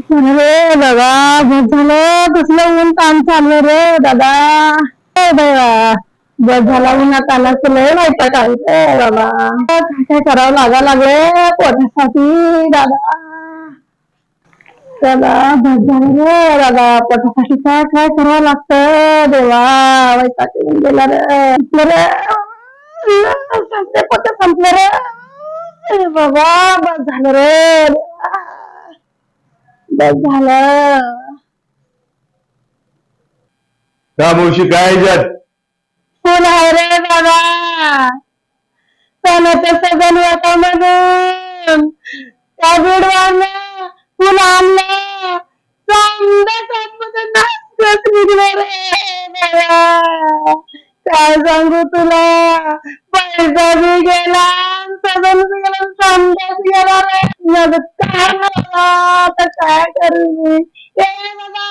रे दादा, बस झालं कसलं ऊन ताण चाललं रे दादा. बस झाला उन्हात आला लय वैताग आला रे दादा. काय करावं लागले पोटासाठी दादा. दादा बस झालं रे दादा, पोटासाठी काय काय करावं लागतं देवा. वैताग येऊन गेला रे. पोट संपलं रे बाबा. बस झालं रे देवा. बस झालं. का मावशी काय याच्यात? फुल आहे रे दादा, सोन्याच्या सगळं वाटामधून त्या बिडवानं फुल आणलं. निघलं रे देवा. काय सांगू तुला, पैसा बी गेला, सगळं बी गेला, समजाच गेला रे. मग काय मला आता काय करू मी. ए बाबा,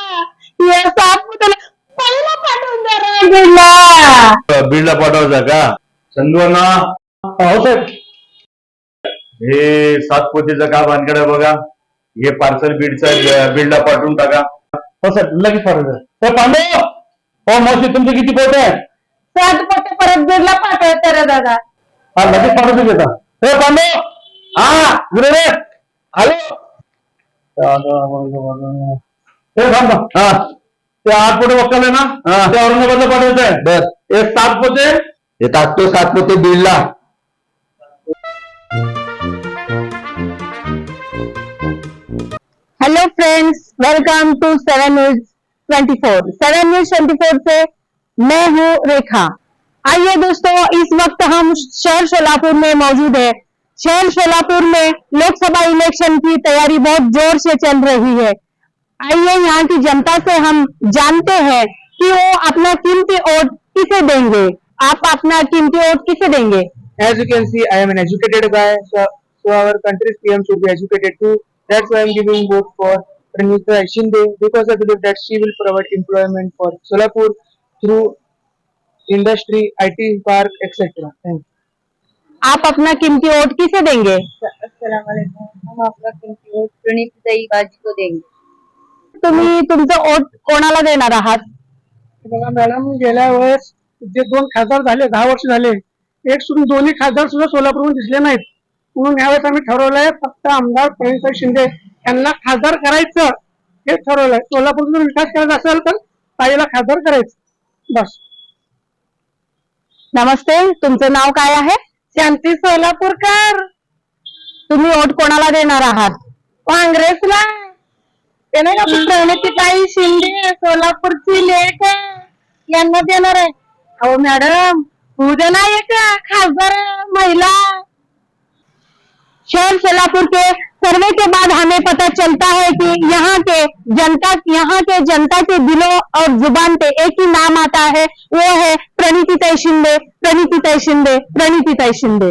हे सातपुतेला पहिला पाठवून द्या रे बीडला. बीडला पाठवायचा का संध्वाना? हो सर. हे सातपोतीचं का भानगड आहे बघा. हे पार्सल बीडला पाठवून टाका. हो सर, लगेच पाठवतो. पांडे, हो मावशी तुमचे किती पोते आहेत? 7 पोते परत बीडला पाठवायचं रे दादा. हा लगेच पाठवतो घेता. हे पांडे, हा गुरु रे, आलो. हे थांब हा, ते 8 पोते वक्कल आहे ना, ते औरंगाबादला पाठवायचं आहे. बर, हे 7 पोते हे टाकतो 7 पोते बीडला. Hello friends, welcome to 7 news 24। 7 news 24 से मैं हूँ रेखा। आइए दोस्तों, इस वक्त हम शहर सोलापुर में मौजूद है। शहर सोलापुर में लोकसभा इलेक्शन की तैयारी बहुत जोर से चल रही है। आइए यहाँ की जनता से हम जानते हैं कि वो अपना कीमती वोट किसे देंगे। आप अपना कीमती वोट किसे देंगे? As you can see, I am an educated guy, so our country's PM should be educated too. That's why I'm giving vote for Pranita Shinde, because I believe that she will provide employment for Solapur through industry, IT park, etc. Thank you. आप अपना कीमती vote किसे देंगे? अस्सलाम वालेकुम। हम अपना कीमती vote प्रणीताई बाजी को देंगे। तुम्ही तुमचं वोट कोणाला देणार आहात? बघा मॅडम, गेल्या वेळेस जे 2 खासदार झाले, 10 वर्ष झाले, एक सोडून दोन्ही खासदार सुद्धा सोलापूरमध्ये दिसले नाहीत. म्हणून यावेळेस आम्ही ठरवलंय फक्त आमदार प्रणिताई शिंदे यांना खासदार करायचं हे ठरवलंय. सोलापूरचा विकास करायचा असेल तर ताईला खासदार करायचं बस. नमस्ते, तुमचं नाव काय आहे? शांती सोलापूरकर। तुम्ही वोट कोणाला देणार आहात? काँग्रेसला। ते नाही का प्रणिताई शिंदे सोलापूरची लेख यांना देणार आहे। अहो मॅडम, उद्या नाही का खासदार महिला। शहर सोलापुर के सर्वे के बाद हमें पता चलता है कि यहाँ के जनता के दिलों और जुबान पे एक ही नाम आता है, वो है प्रणिताई शिंदे, प्रणिताई शिंदे, प्रणिताई शिंदे।